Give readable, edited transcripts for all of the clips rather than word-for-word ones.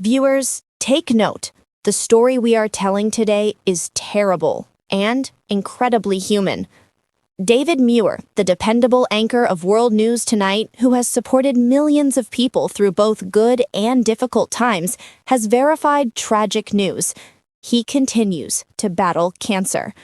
Viewers, take note. The story we are telling today is terrible and incredibly human. David Muir, the dependable anchor of World News Tonight, who has supported millions of people through both good and difficult times, has verified tragic news. He continues to battle cancer.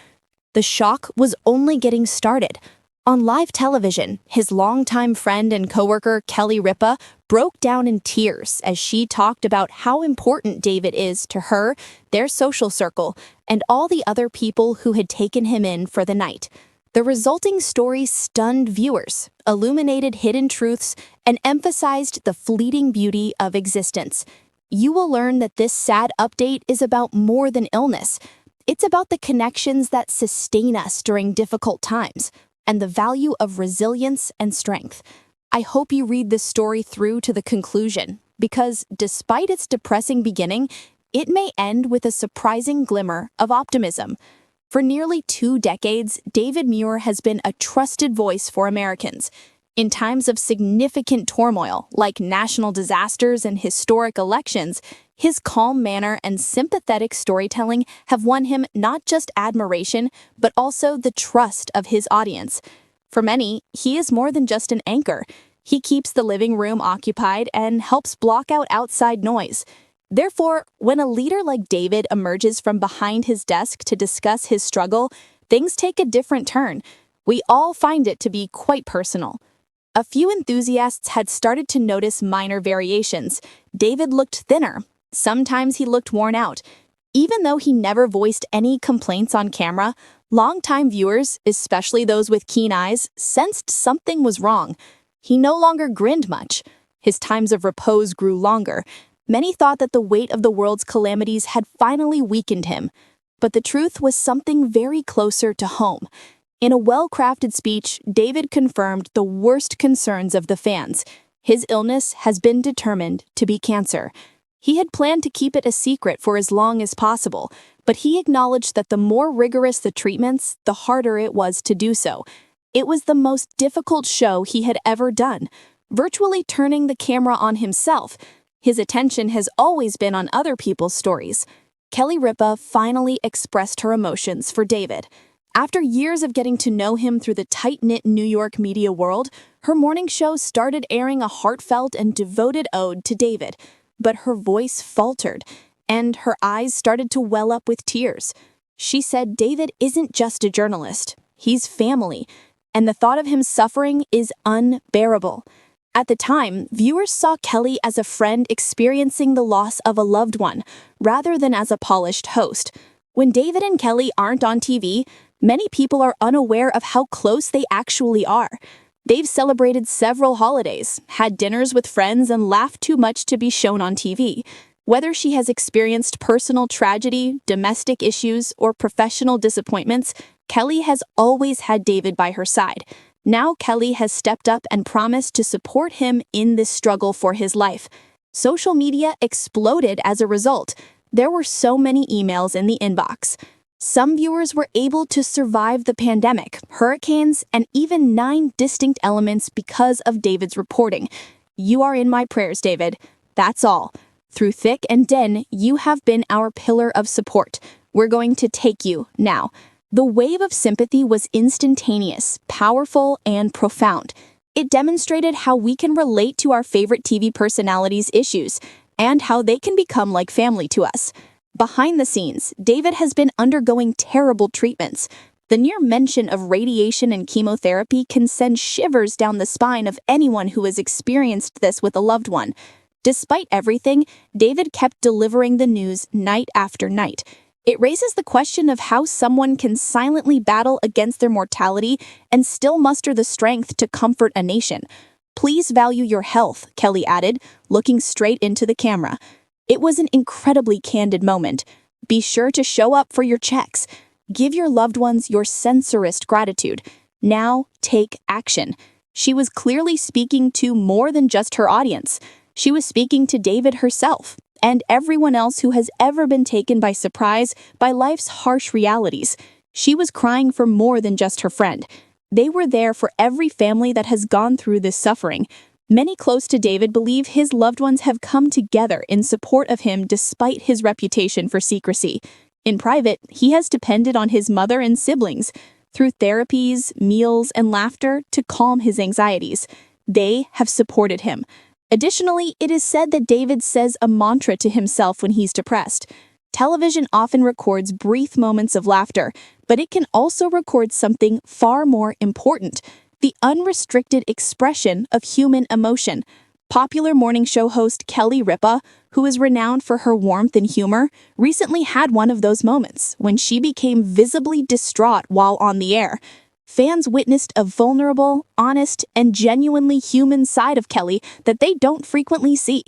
The shock was only getting started. On live television, his longtime friend and coworker Kelly Ripa broke down in tears as she talked about how important David is to her, their social circle, and all the other people who had taken him in for the night. The resulting story stunned viewers, illuminated hidden truths, and emphasized the fleeting beauty of existence. You will learn that this sad update is about more than illness. It's about the connections that sustain us during difficult times, and the value of resilience and strength. I hope you read this story through to the conclusion, because despite its depressing beginning, it may end with a surprising glimmer of optimism. For nearly 2 decades, David Muir has been a trusted voice for Americans. In times of significant turmoil, like national disasters and historic elections, his calm manner and sympathetic storytelling have won him not just admiration, but also the trust of his audience. For many, he is more than just an anchor. He keeps the living room occupied and helps block out outside noise. Therefore, when a leader like David emerges from behind his desk to discuss his struggle, things take a different turn. We all find it to be quite personal. A few enthusiasts had started to notice minor variations. David looked thinner. Sometimes he looked worn out. Even though he never voiced any complaints on camera, longtime viewers, especially those with keen eyes, sensed something was wrong. He no longer grinned much. His times of repose grew longer. Many thought that the weight of the world's calamities had finally weakened him. But the truth was something very closer to home. In a well-crafted speech, David confirmed the worst concerns of the fans. His illness has been determined to be cancer. He had planned to keep it a secret for as long as possible, but he acknowledged that the more rigorous the treatments, the harder it was to do so. It was the most difficult show he had ever done, virtually turning the camera on himself. His attention has always been on other people's stories. Kelly Ripa finally expressed her emotions for David. After years of getting to know him through the tight-knit New York media world, her morning show started airing a heartfelt and devoted ode to David. But her voice faltered, and her eyes started to well up with tears. She said David isn't just a journalist, he's family, and the thought of him suffering is unbearable. At the time, viewers saw Kelly as a friend experiencing the loss of a loved one, rather than as a polished host. When David and Kelly aren't on TV, many people are unaware of how close they actually are. They've celebrated several holidays, had dinners with friends, and laughed too much to be shown on TV. Whether she has experienced personal tragedy, domestic issues, or professional disappointments, Kelly has always had David by her side. Now Kelly has stepped up and promised to support him in this struggle for his life. Social media exploded as a result. There were so many emails in the inbox. Some viewers were able to survive the pandemic, hurricanes, and even 9 distinct elements because of David's reporting. You are in my prayers, David. That's all. Through thick and thin, you have been our pillar of support. We're going to take you now. The wave of sympathy was instantaneous, powerful, and profound. It demonstrated how we can relate to our favorite TV personalities' issues, and how they can become like family to us. Behind the scenes, David has been undergoing terrible treatments. The mere mention of radiation and chemotherapy can send shivers down the spine of anyone who has experienced this with a loved one. Despite everything, David kept delivering the news night after night. It raises the question of how someone can silently battle against their mortality and still muster the strength to comfort a nation. Please value your health, Kelly added, looking straight into the camera. It was an incredibly candid moment. Be sure to show up for your checks. Give your loved ones your sincerest gratitude. Now, take action. She was clearly speaking to more than just her audience. She was speaking to David herself, and everyone else who has ever been taken by surprise by life's harsh realities. She was crying for more than just her friend. They were there for every family that has gone through this suffering. Many close to David believe his loved ones have come together in support of him despite his reputation for secrecy. In private, he has depended on his mother and siblings through therapies, meals, and laughter to calm his anxieties. They have supported him. Additionally, it is said that David says a mantra to himself when he's depressed. Television often records brief moments of laughter, but it can also record something far more important: the unrestricted expression of human emotion. Popular morning show host Kelly Ripa, who is renowned for her warmth and humor, recently had one of those moments when she became visibly distraught while on the air. Fans witnessed a vulnerable, honest, and genuinely human side of Kelly that they don't frequently see.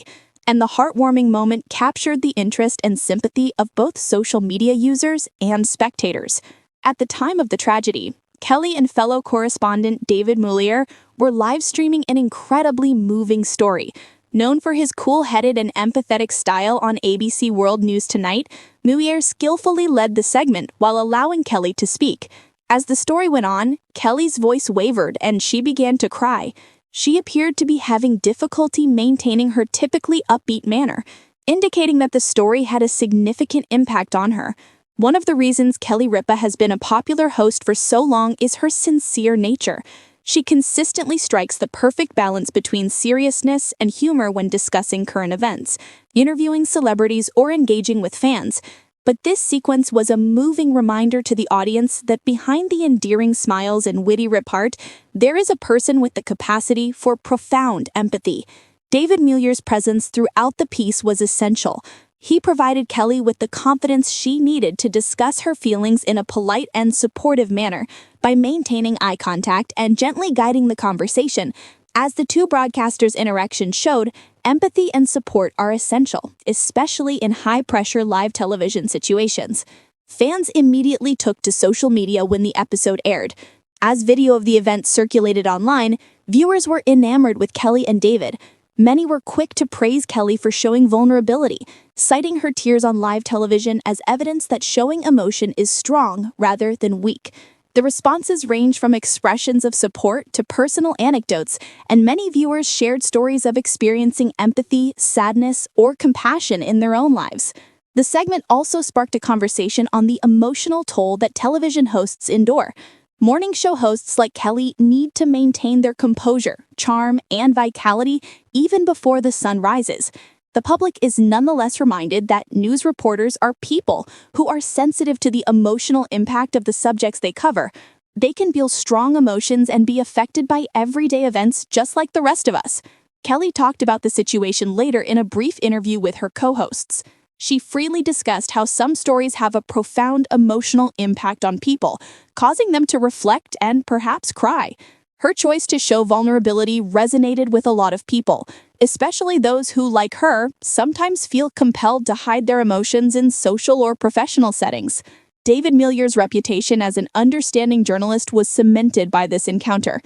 And the heartwarming moment captured the interest and sympathy of both social media users and spectators. At the time of the tragedy, Kelly and fellow correspondent David Muir were live streaming an incredibly moving story. Known for his cool-headed and empathetic style on ABC World News Tonight, Muir skillfully led the segment while allowing Kelly to speak. As the story went on, Kelly's voice wavered and she began to cry. She appeared to be having difficulty maintaining her typically upbeat manner, indicating that the story had a significant impact on her. One of the reasons Kelly Ripa has been a popular host for so long is her sincere nature. She consistently strikes the perfect balance between seriousness and humor when discussing current events, interviewing celebrities, or engaging with fans. But this sequence was a moving reminder to the audience that behind the endearing smiles and witty repart, there is a person with the capacity for profound empathy. David Muir's presence throughout the piece was essential. He provided Kelly with the confidence she needed to discuss her feelings in a polite and supportive manner by maintaining eye contact and gently guiding the conversation. As the two broadcasters' interaction showed, empathy and support are essential, especially in high-pressure live television situations. Fans immediately took to social media when the episode aired. As video of the event circulated online, viewers were enamored with Kelly and David. Many were quick to praise Kelly for showing vulnerability, citing her tears on live television as evidence that showing emotion is strong rather than weak. The responses range from expressions of support to personal anecdotes, and many viewers shared stories of experiencing empathy, sadness, or compassion in their own lives. The segment also sparked a conversation on the emotional toll that television hosts endure. Morning show hosts like Kelly need to maintain their composure, charm, and vitality even before the sun rises. The public is nonetheless reminded that news reporters are people who are sensitive to the emotional impact of the subjects they cover. They can feel strong emotions and be affected by everyday events just like the rest of us. Kelly talked about the situation later in a brief interview with her co-hosts. She freely discussed how some stories have a profound emotional impact on people, causing them to reflect and perhaps cry. Her choice to show vulnerability resonated with a lot of people, especially those who, like her, sometimes feel compelled to hide their emotions in social or professional settings. David Muir's reputation as an understanding journalist was cemented by this encounter.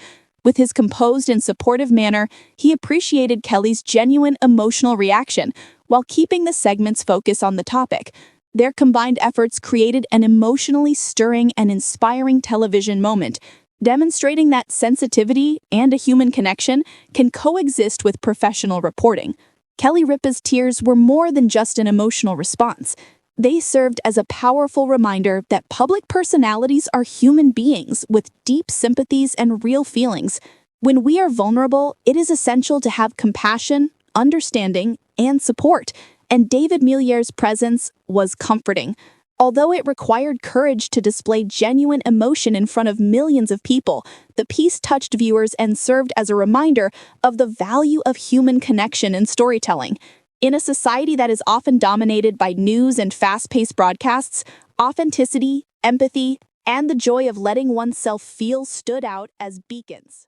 With his composed and supportive manner, he appreciated Kelly's genuine emotional reaction while keeping the segment's focus on the topic. Their combined efforts created an emotionally stirring and inspiring television moment, demonstrating that sensitivity and a human connection can coexist with professional reporting. Kelly Ripa's tears were more than just an emotional response. They served as a powerful reminder that public personalities are human beings with deep sympathies and real feelings. When we are vulnerable, it is essential to have compassion, understanding, and support, and David Muir's presence was comforting. Although it required courage to display genuine emotion in front of millions of people, the piece touched viewers and served as a reminder of the value of human connection and storytelling. In a society that is often dominated by news and fast-paced broadcasts, authenticity, empathy, and the joy of letting oneself feel stood out as beacons.